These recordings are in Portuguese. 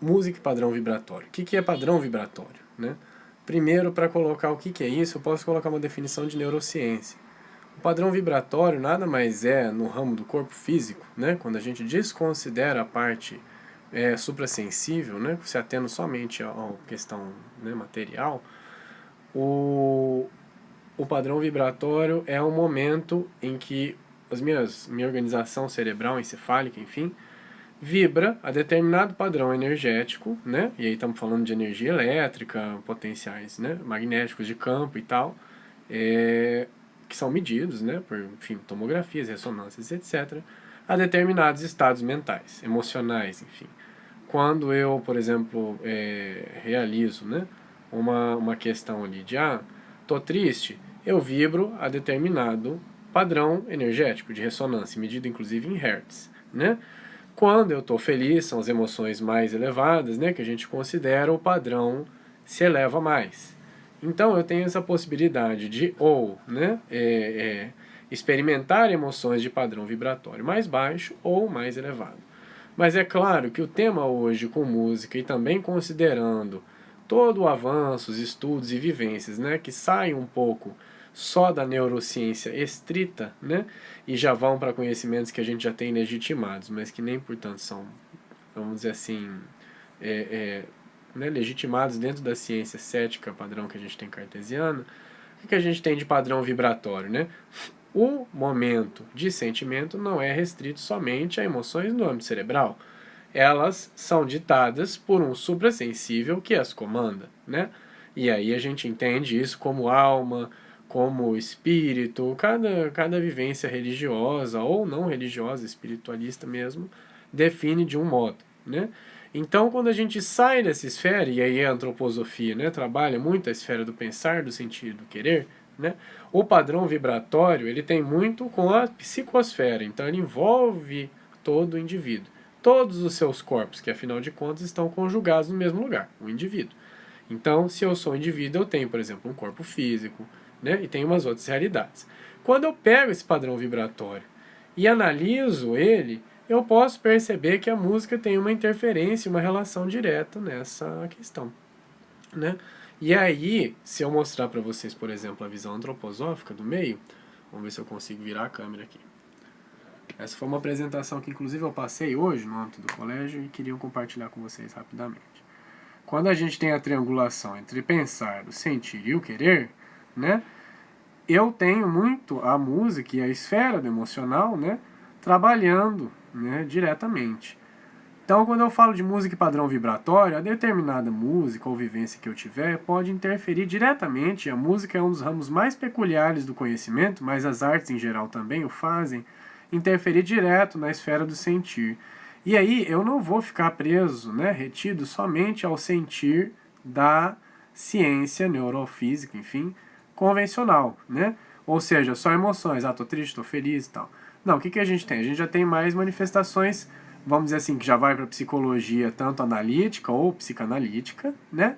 música e padrão vibratório. O que é padrão vibratório, né? Primeiro, para colocar o que é isso, eu posso colocar uma definição de neurociência. O padrão vibratório nada mais é no ramo do corpo físico, né? Quando a gente desconsidera a parte suprassensível, né? Se atendo somente à questão, né, material, o padrão vibratório é um momento em que minha organização cerebral, encefálica, enfim, vibra a determinado padrão energético, né? E aí estamos falando de energia elétrica, potenciais, né, magnéticos de campo e tal, que são medidos, né, por, enfim, tomografias, ressonâncias, etc., a determinados estados mentais, emocionais, enfim. Quando eu, por exemplo, realizo, né, uma questão ali de, tô triste, eu vibro a determinado padrão energético de ressonância, medido inclusive em hertz, né? Quando eu estou feliz, são as emoções mais elevadas, né, que a gente considera o padrão se eleva mais. Então eu tenho essa possibilidade de né, experimentar emoções de padrão vibratório mais baixo ou mais elevado. Mas é claro que o tema hoje com música e também considerando todo o avanço, os estudos e vivências, né, que saem um pouco só da neurociência estrita, né, e já vão para conhecimentos que a gente já tem legitimados, mas que nem, portanto, são, vamos dizer assim, né, legitimados dentro da ciência cética padrão que a gente tem cartesiana. O que a gente tem de padrão vibratório, né? O momento de sentimento não é restrito somente a emoções no âmbito cerebral. Elas são ditadas por um suprassensível que as comanda, né? E aí a gente entende isso como alma, como espírito, cada vivência religiosa ou não religiosa, espiritualista mesmo, define de um modo, né? Então, quando a gente sai dessa esfera, e aí a antroposofia, né, trabalha muito a esfera do pensar, do sentir, do querer, né, o padrão vibratório ele tem muito com a psicosfera, então ele envolve todo o indivíduo. Todos os seus corpos, que afinal de contas estão conjugados no mesmo lugar, o indivíduo. Então, se eu sou um indivíduo, eu tenho, por exemplo, um corpo físico, né, e tenho umas outras realidades. Quando eu pego esse padrão vibratório e analiso ele, eu posso perceber que a música tem uma interferência, uma relação direta nessa questão, né? E aí, se eu mostrar para vocês, por exemplo, a visão antroposófica do meio, vamos ver se eu consigo virar a câmera aqui. Essa foi uma apresentação que, inclusive, eu passei hoje no âmbito do colégio e queria compartilhar com vocês rapidamente. Quando a gente tem a triangulação entre pensar, o sentir e o querer, né, eu tenho muito a música e a esfera do emocional, né, trabalhando, né, diretamente. Então, quando eu falo de música e padrão vibratório, a determinada música ou vivência que eu tiver pode interferir diretamente. A música é um dos ramos mais peculiares do conhecimento, mas as artes em geral também o fazem, interferir direto na esfera do sentir. E aí eu não vou ficar preso, né, retido somente ao sentir da ciência neurofísica, enfim, convencional, né? Ou seja, só emoções, tô triste, tô feliz e tal. Não, o que a gente tem? A gente já tem mais manifestações, vamos dizer assim, que já vai para psicologia tanto analítica ou psicanalítica, né?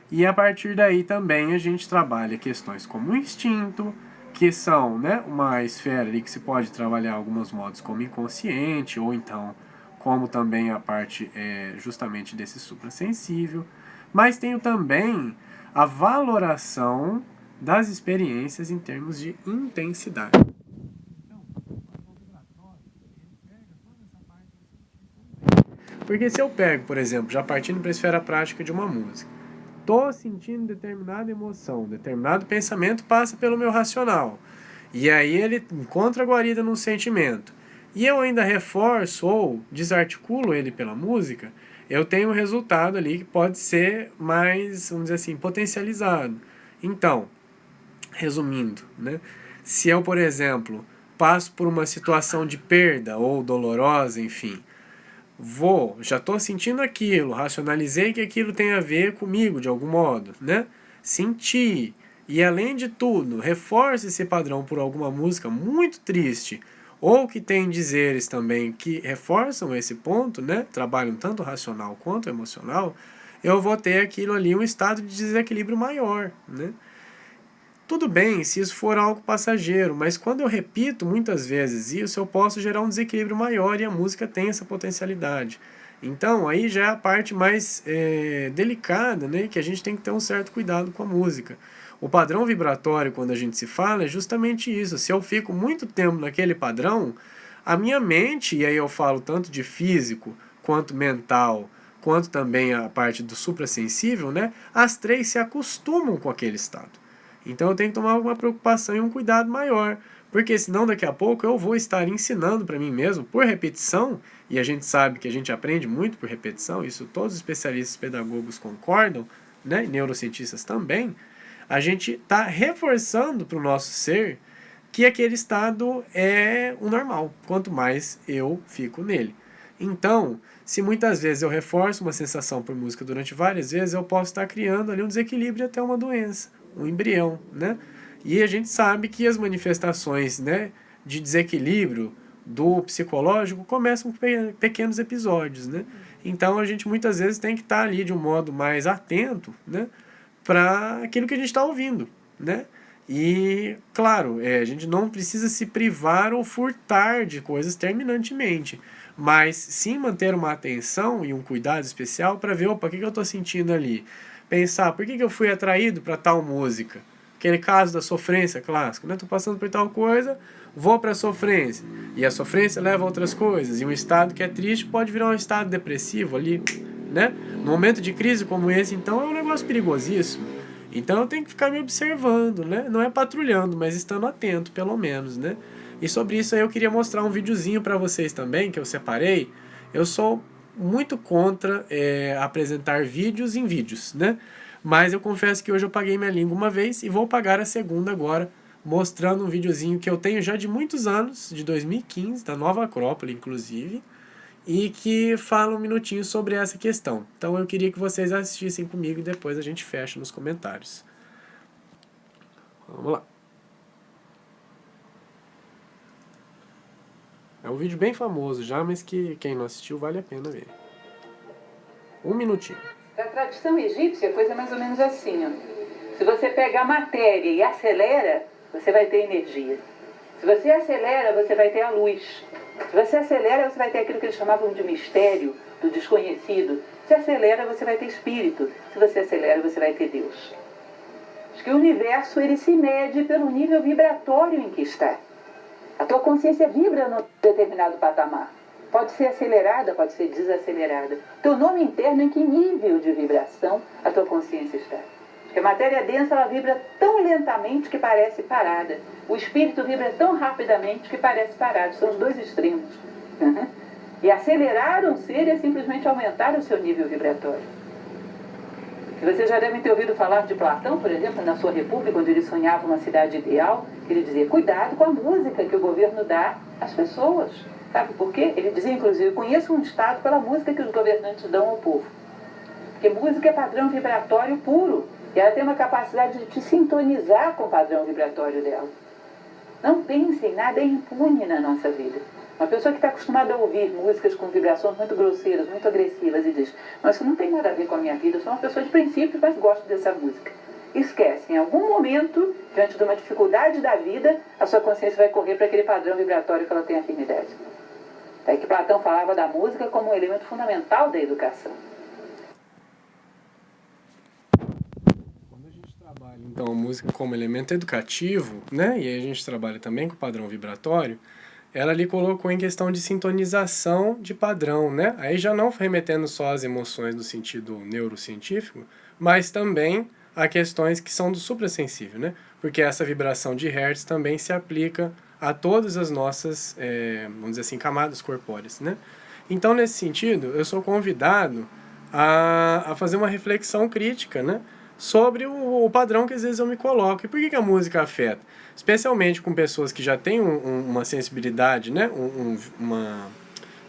E a partir daí também a gente trabalha questões como o instinto, que são, né, uma esfera ali que se pode trabalhar alguns modos como inconsciente, ou então como também a parte justamente desse suprassensível. Mas tenho também a valoração das experiências em termos de intensidade. Porque se eu pego, por exemplo, já partindo para a esfera prática de uma música, estou sentindo determinada emoção, determinado pensamento passa pelo meu racional, e aí ele encontra a guarida num sentimento, e eu ainda reforço ou desarticulo ele pela música, eu tenho um resultado ali que pode ser mais, vamos dizer assim, potencializado. Então, resumindo, né, se eu, por exemplo, passo por uma situação de perda ou dolorosa, enfim, já estou sentindo aquilo, racionalizei que aquilo tem a ver comigo de algum modo, né? Senti, e além de tudo, reforço esse padrão por alguma música muito triste, ou que tem dizeres também que reforçam esse ponto, né? Trabalham tanto racional quanto emocional, eu vou ter aquilo ali um estado de desequilíbrio maior, né? Tudo bem se isso for algo passageiro, mas quando eu repito muitas vezes isso, eu posso gerar um desequilíbrio maior e a música tem essa potencialidade. Então, aí já é a parte mais delicada, né, que a gente tem que ter um certo cuidado com a música. O padrão vibratório, quando a gente se fala, é justamente isso. Se eu fico muito tempo naquele padrão, a minha mente, e aí eu falo tanto de físico, quanto mental, quanto também a parte do suprassensível, né, as três se acostumam com aquele estado. Então eu tenho que tomar uma preocupação e um cuidado maior, porque senão daqui a pouco eu vou estar ensinando para mim mesmo, por repetição, e a gente sabe que a gente aprende muito por repetição, isso todos os especialistas pedagogos concordam, né, e neurocientistas também, a gente está reforçando para o nosso ser que aquele estado é o normal, quanto mais eu fico nele. Então, se muitas vezes eu reforço uma sensação por música durante várias vezes, eu posso estar criando ali um desequilíbrio até uma doença, um embrião, né? E a gente sabe que as manifestações, né, de desequilíbrio do psicológico começam com pequenos episódios, né? Então a gente muitas vezes tem que estar ali de um modo mais atento, né, para aquilo que a gente está ouvindo, né? E, claro, a gente não precisa se privar ou furtar de coisas terminantemente, mas sim manter uma atenção e um cuidado especial para ver, opa, o que eu estou sentindo ali? Pensar, por que eu fui atraído para tal música? Aquele caso da sofrência clássico, né? Estou passando por tal coisa, vou para a sofrência. E a sofrência leva a outras coisas. E um estado que é triste pode virar um estado depressivo ali, né? No momento de crise como esse, então, é um negócio perigosíssimo. Então eu tenho que ficar me observando, né? Não é patrulhando, mas estando atento, pelo menos, né? E sobre isso aí eu queria mostrar um videozinho para vocês também, que eu separei. Eu sou muito contra apresentar vídeos em vídeos, né? Mas eu confesso que hoje eu paguei minha língua uma vez e vou pagar a segunda agora, mostrando um videozinho que eu tenho já de muitos anos, de 2015, da Nova Acrópole, inclusive, e que fala um minutinho sobre essa questão. Então eu queria que vocês assistissem comigo e depois a gente fecha nos comentários. Vamos lá. É um vídeo bem famoso já, mas que quem não assistiu vale a pena ver. Um minutinho. Da tradição egípcia, a coisa é mais ou menos assim, ó. Se você pega a matéria e acelera, você vai ter energia. Se você acelera, você vai ter a luz. Se você acelera, você vai ter aquilo que eles chamavam de mistério, do desconhecido. Se acelera, você vai ter espírito. Se você acelera, você vai ter Deus. Acho que o universo, ele se mede pelo nível vibratório em que está. A tua consciência vibra num determinado patamar. Pode ser acelerada, pode ser desacelerada. Teu nome interno, em que nível de vibração a tua consciência está? Porque a matéria densa, ela vibra tão lentamente que parece parada. O espírito vibra tão rapidamente que parece parado. São os dois extremos. E acelerar um ser é simplesmente aumentar o seu nível vibratório. Vocês já devem ter ouvido falar de Platão, por exemplo, na sua República, quando ele sonhava uma cidade ideal, ele dizia, cuidado com a música que o governo dá às pessoas. Sabe por quê? Ele dizia, inclusive, conheço um estado pela música que os governantes dão ao povo. Porque música é padrão vibratório puro. E ela tem uma capacidade de te sintonizar com o padrão vibratório dela. Não pense em nada impune na nossa vida. Uma pessoa que está acostumada a ouvir músicas com vibrações muito grosseiras, muito agressivas, e diz, mas isso não tem nada a ver com a minha vida, eu sou uma pessoa de princípios, mas gosto dessa música. Esquece, em algum momento, diante de uma dificuldade da vida, a sua consciência vai correr para aquele padrão vibratório que ela tem afinidade. É que Platão falava da música como um elemento fundamental da educação. Quando a gente trabalha, então, a música como elemento educativo, né, e aí a gente trabalha também com o padrão vibratório, ela ali colocou em questão de sintonização de padrão, né? Aí já não remetendo só às emoções no sentido neurocientífico, mas também a questões que são do suprassensível, né? Porque essa vibração de Hertz também se aplica a todas as nossas, vamos dizer assim, camadas corpóreas, né? Então, nesse sentido, eu sou convidado a fazer uma reflexão crítica, né, sobre o padrão que às vezes eu me coloco. E por que a música afeta? Especialmente com pessoas que já têm uma sensibilidade, né,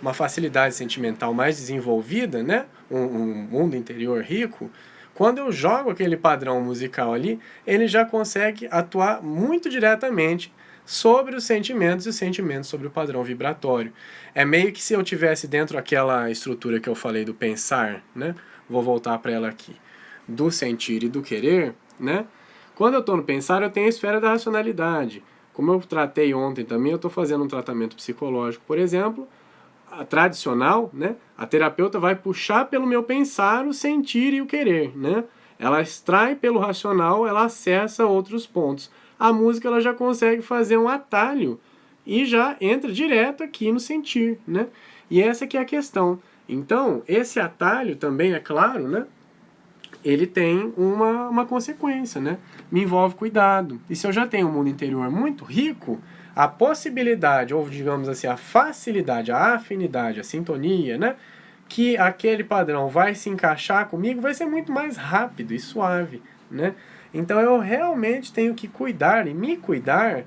uma facilidade sentimental mais desenvolvida, né, um mundo interior rico. Quando eu jogo aquele padrão musical ali, ele já consegue atuar muito diretamente sobre os sentimentos e os sentimentos sobre o padrão vibratório. É meio que se eu tivesse dentro daquela estrutura que eu falei do pensar, né? Vou voltar para ela aqui. Do sentir e do querer, né? Quando eu estou no pensar, eu tenho a esfera da racionalidade. Como eu tratei ontem também, eu estou fazendo um tratamento psicológico, por exemplo, a tradicional, né, a terapeuta vai puxar pelo meu pensar, o sentir e o querer, né? Ela extrai pelo racional, ela acessa outros pontos. A música ela já consegue fazer um atalho e já entra direto aqui no sentir, né? E essa que é a questão. Então, esse atalho também, é claro, né? Ele tem uma consequência, né? Me envolve cuidado. E se eu já tenho um mundo interior muito rico, a possibilidade, ou digamos assim, a facilidade, a afinidade, a sintonia, né? Que aquele padrão vai se encaixar comigo, vai ser muito mais rápido e suave, né? Então eu realmente tenho que cuidar e me cuidar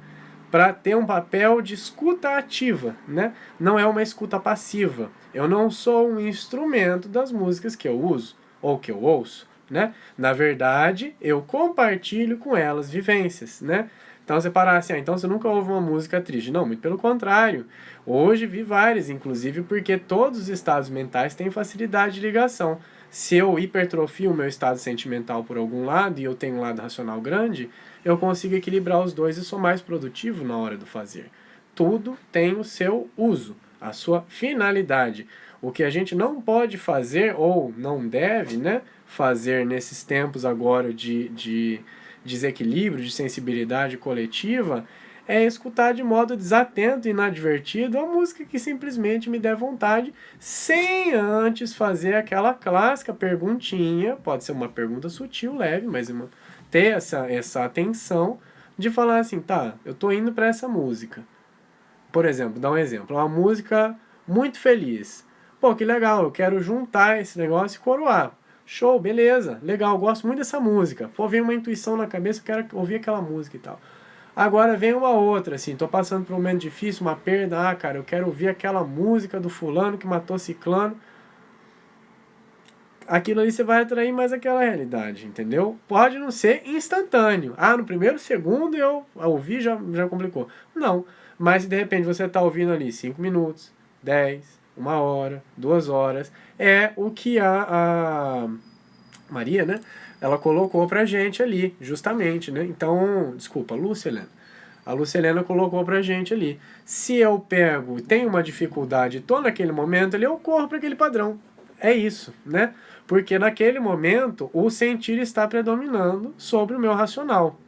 para ter um papel de escuta ativa, né? Não é uma escuta passiva. Eu não sou um instrumento das músicas que eu uso ou que eu ouço, né? Na verdade, eu compartilho com elas vivências, né? Então você parar assim, então você nunca ouve uma música triste. Não, muito pelo contrário. Hoje vi várias, inclusive porque todos os estados mentais têm facilidade de ligação. Se eu hipertrofio o meu estado sentimental por algum lado e eu tenho um lado racional grande, eu consigo equilibrar os dois e sou mais produtivo na hora do fazer. Tudo tem o seu uso, a sua finalidade. O que a gente não pode fazer ou não deve, né, fazer nesses tempos agora de desequilíbrio, de sensibilidade coletiva, é escutar de modo desatento e inadvertido a música que simplesmente me der vontade, sem antes fazer aquela clássica perguntinha, pode ser uma pergunta sutil, leve, mas ter essa atenção de falar assim, tá, eu tô indo para essa música. Por exemplo, dá um exemplo, uma música muito feliz. Pô, que legal, eu quero juntar esse negócio e coroar. Show, beleza, legal, gosto muito dessa música. Pô, vem uma intuição na cabeça, eu quero ouvir aquela música e tal. Agora vem uma outra, assim, tô passando por um momento difícil, uma perda, cara, eu quero ouvir aquela música do fulano que matou ciclano. Aquilo ali você vai atrair mais aquela realidade, entendeu? Pode não ser instantâneo. Ah, no primeiro segundo eu ouvi, já complicou. Não, mas se de repente você tá ouvindo ali 5 minutos, 10, 1 hora, 2 horas, é o que a Maria, né? Ela colocou pra gente ali, justamente, né? Então, desculpa, Lúcia Helena. A Lúcia Helena colocou pra gente ali. Se eu pego e tenho uma dificuldade e tô naquele momento ali, eu corro para aquele padrão. É isso, né? Porque naquele momento o sentir está predominando sobre o meu racional.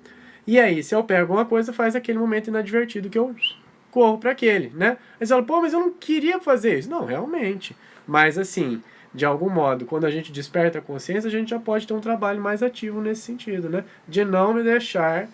E aí, se eu pego uma coisa, faz aquele momento inadvertido que eu corro para aquele, né? Aí você fala, pô, mas eu não queria fazer isso. Não, realmente. Mas assim, de algum modo, quando a gente desperta a consciência, a gente já pode ter um trabalho mais ativo nesse sentido, né? De não me deixar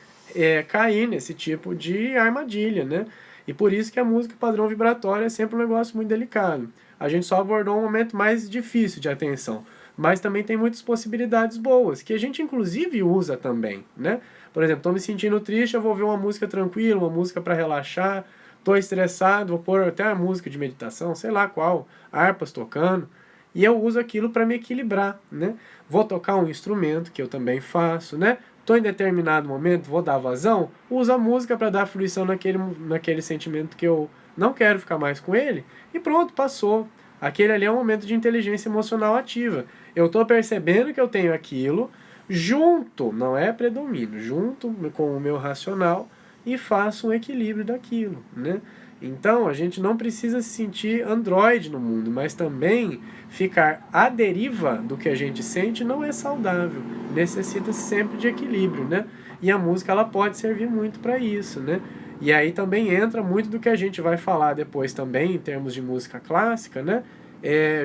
cair nesse tipo de armadilha, né? E por isso que a música padrão vibratório é sempre um negócio muito delicado. A gente só abordou um momento mais difícil de atenção, mas também tem muitas possibilidades boas, que a gente inclusive usa também, né? Por exemplo, estou me sentindo triste, eu vou ouvir uma música tranquila, uma música para relaxar. Estou estressado, vou pôr até uma música de meditação, sei lá qual, harpas tocando, e eu uso aquilo para me equilibrar, né? Vou tocar um instrumento, que eu também faço, né? Estou em determinado momento, vou dar vazão, uso a música para dar fruição naquele sentimento que eu não quero ficar mais com ele, e pronto, passou. Aquele ali é um momento de inteligência emocional ativa. Eu estou percebendo que eu tenho aquilo, junto, não é predomínio, junto com o meu racional, e faço um equilíbrio daquilo, né? Então, a gente não precisa se sentir androide no mundo, mas também ficar à deriva do que a gente sente não é saudável. Necessita sempre de equilíbrio, né? E a música ela pode servir muito para isso, né? E aí também entra muito do que a gente vai falar depois também, em termos de música clássica, né?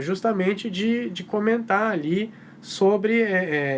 Justamente de comentar ali sobre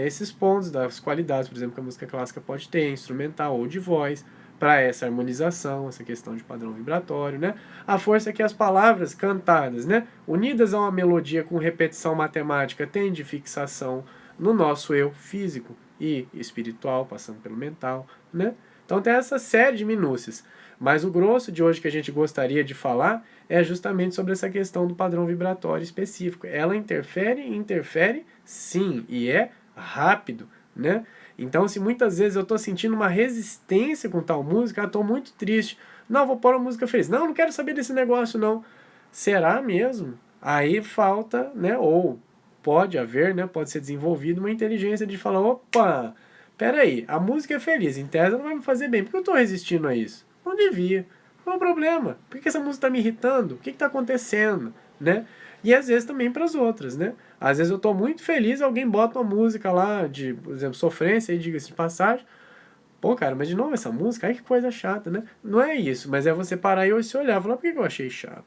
esses pontos das qualidades, por exemplo, que a música clássica pode ter, instrumental ou de voz, para essa harmonização, essa questão de padrão vibratório, né? A força que as palavras cantadas, né, unidas a uma melodia com repetição matemática, têm de fixação no nosso eu físico e espiritual, passando pelo mental, né? Então tem essa série de minúcias. Mas o grosso de hoje que a gente gostaria de falar é justamente sobre essa questão do padrão vibratório específico. Ela interfere sim, e é rápido, né? Então, se muitas vezes eu estou sentindo uma resistência com tal música, eu estou muito triste. Não, vou pôr uma música feliz. Não, não quero saber desse negócio, não. Será mesmo? Aí falta, né? Ou pode haver, né? Pode ser desenvolvida uma inteligência de falar, opa, peraí, a música é feliz, em tese não vai me fazer bem. Por que eu estou resistindo a isso? Não devia. Qual é o problema? Por que essa música está me irritando? O que está acontecendo? né? E às vezes também para as outras, né? Às vezes eu tô muito feliz, alguém bota uma música lá de, por exemplo, sofrência, aí diga-se de passagem. Pô, cara, mas de novo essa música, ai que coisa chata, né? Não é isso, mas é você parar e se olhar e falar, por que eu achei chato?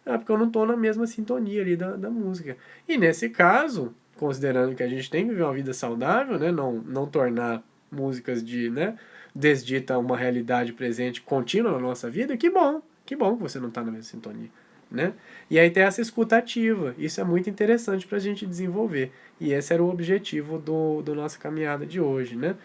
Ah, porque eu não tô na mesma sintonia ali da música. E nesse caso, considerando que a gente tem que viver uma vida saudável, né? Não tornar músicas de, né? Desdita uma realidade presente contínua na nossa vida, que bom que você não tá na mesma sintonia, né? E aí tem essa escuta ativa, isso é muito interessante pra gente desenvolver. E esse era o objetivo do nossa caminhada de hoje, né?